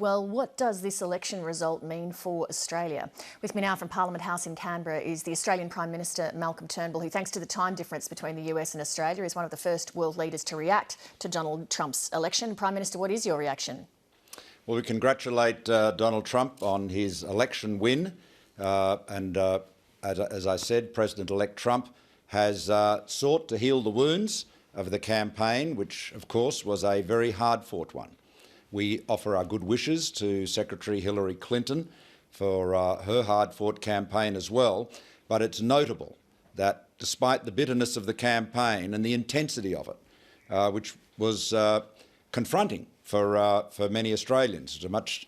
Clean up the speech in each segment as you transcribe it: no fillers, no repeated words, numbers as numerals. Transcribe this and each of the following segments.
Well, what does this election result mean for Australia? With me now from Parliament House in Canberra is the Australian Prime Minister Malcolm Turnbull, who, thanks to the time difference between the US and Australia, is one of the first world leaders to react to Donald Trump's election. Prime Minister, what is your reaction? Well, we congratulate Donald Trump on his election win. As I said, President-elect Trump has sought to heal the wounds of the campaign, which, of course, was a very hard-fought one. We offer our good wishes to Secretary Hillary Clinton for her hard-fought campaign as well. But it's notable that despite the bitterness of the campaign and the intensity of it, which was confronting for many Australians, it's a much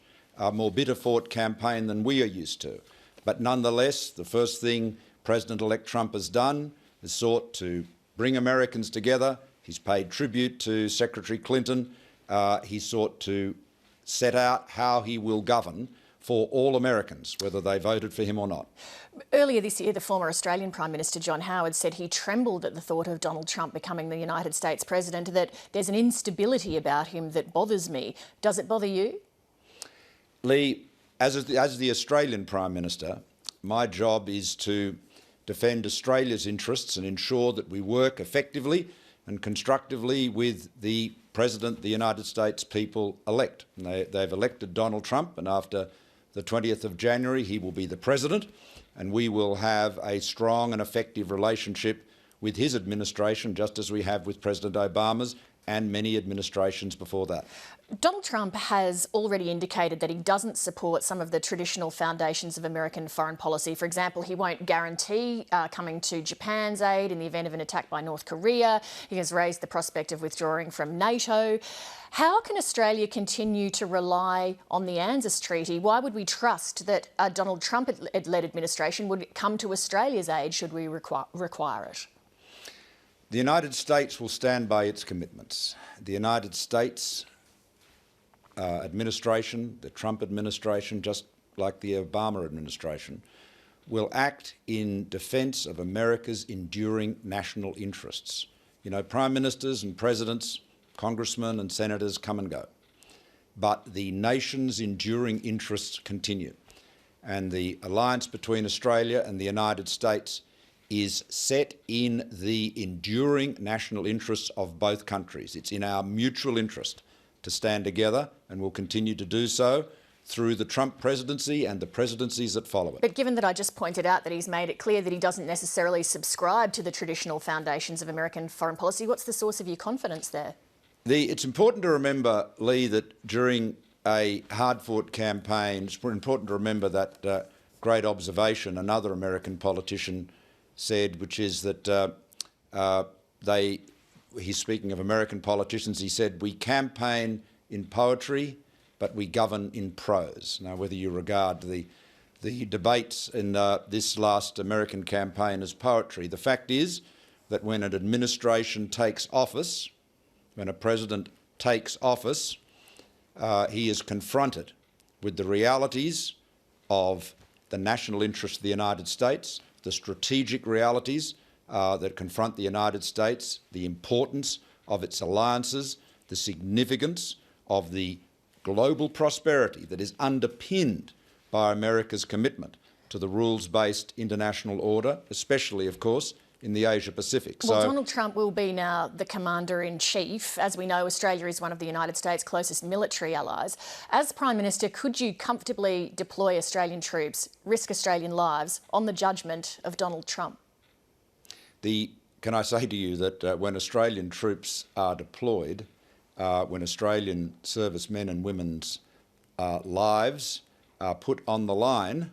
more bitter-fought campaign than we are used to. But nonetheless, the first thing President-elect Trump has done is sought to bring Americans together. He's paid tribute to Secretary Clinton. He sought to set out how he will govern for all Americans, whether they voted for him or not. Earlier this year, the former Australian Prime Minister John Howard said he trembled at the thought of Donald Trump becoming the United States President, that there's an instability about him that bothers me. Does it bother you? Lee, as the Australian Prime Minister, my job is to defend Australia's interests and ensure that we work effectively and constructively with the President the United States people elect. They've elected Donald Trump, and after the 20th of January he will be the President, and we will have a strong and effective relationship with his administration, just as we have with President Obama's and many administrations before that. Donald Trump has already indicated that he doesn't support some of the traditional foundations of American foreign policy. For example, he won't guarantee coming to Japan's aid in the event of an attack by North Korea. He has raised the prospect of withdrawing from NATO. How can Australia continue to rely on the ANZUS Treaty? Why would we trust that a Donald Trump-led administration would come to Australia's aid should we require it? The United States will stand by its commitments. The United States administration, the Trump administration, just like the Obama administration, will act in defence of America's enduring national interests. You know, prime ministers and presidents, congressmen and senators come and go, but the nation's enduring interests continue. And the alliance between Australia and the United States is set in the enduring national interests of both countries. It's in our mutual interest to stand together, and will continue to do so through the Trump presidency and the presidencies that follow it. But given that I just pointed out that he's made it clear that he doesn't necessarily subscribe to the traditional foundations of American foreign policy, what's the source of your confidence there? It's important to remember, Lee, that during a hard-fought campaign, it's important to remember that great observation another American politician said, which is that he's speaking of American politicians, he said, we campaign in poetry, but we govern in prose. Now, whether you regard the debates in this last American campaign as poetry, the fact is that when an administration takes office, when a president takes office, he is confronted with the realities of the national interest of the United States, the strategic realities that confront the United States, the importance of its alliances, the significance of the global prosperity that is underpinned by America's commitment to the rules-based international order, especially, of course, in the Asia-Pacific. Well, Donald Trump will be now the Commander-in-Chief. As we know, Australia is one of the United States' closest military allies. As Prime Minister, could you comfortably deploy Australian troops, risk Australian lives, on the judgment of Donald Trump? Can I say to you that when Australian troops are deployed, when Australian servicemen and women's lives are put on the line,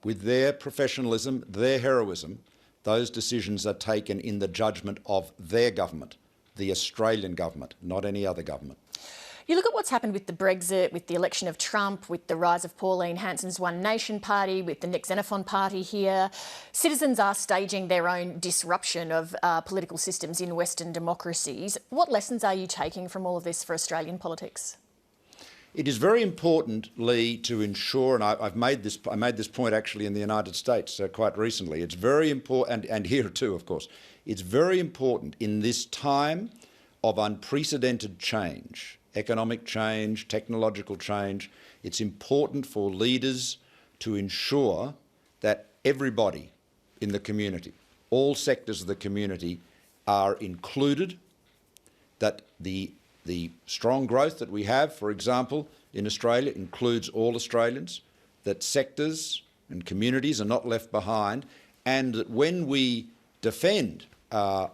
with their professionalism, their heroism, those decisions are taken in the judgment of their government, the Australian government, not any other government. You look at what's happened with the Brexit, with the election of Trump, with the rise of Pauline Hanson's One Nation party, with the Nick Xenophon party here. Citizens are staging their own disruption of political systems in Western democracies. What lessons are you taking from all of this for Australian politics? It is very important, Lee, to ensure, and I made this point actually in the United States quite recently. It's very important, and here too, of course. It's very important in this time of unprecedented change economic change, technological change. It's important for leaders to ensure that everybody in the community, all sectors of the community, are included, that the strong growth that we have, for example, in Australia includes all Australians, that sectors and communities are not left behind, and that when we defend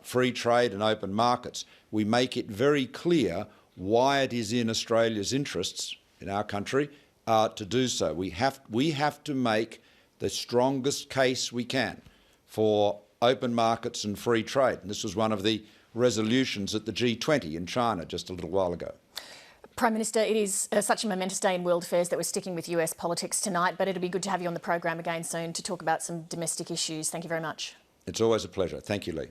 free trade and open markets, we make it very clear why it is in Australia's interests, in our country, to do so. We have to make the strongest case we can for open markets and free trade. And this was one of the resolutions at the G20 in China just a little while ago. Prime Minister, it is such a momentous day in world affairs that we're sticking with US politics tonight, but it'll be good to have you on the program again soon to talk about some domestic issues. Thank you very much. It's always a pleasure. Thank you, Lee.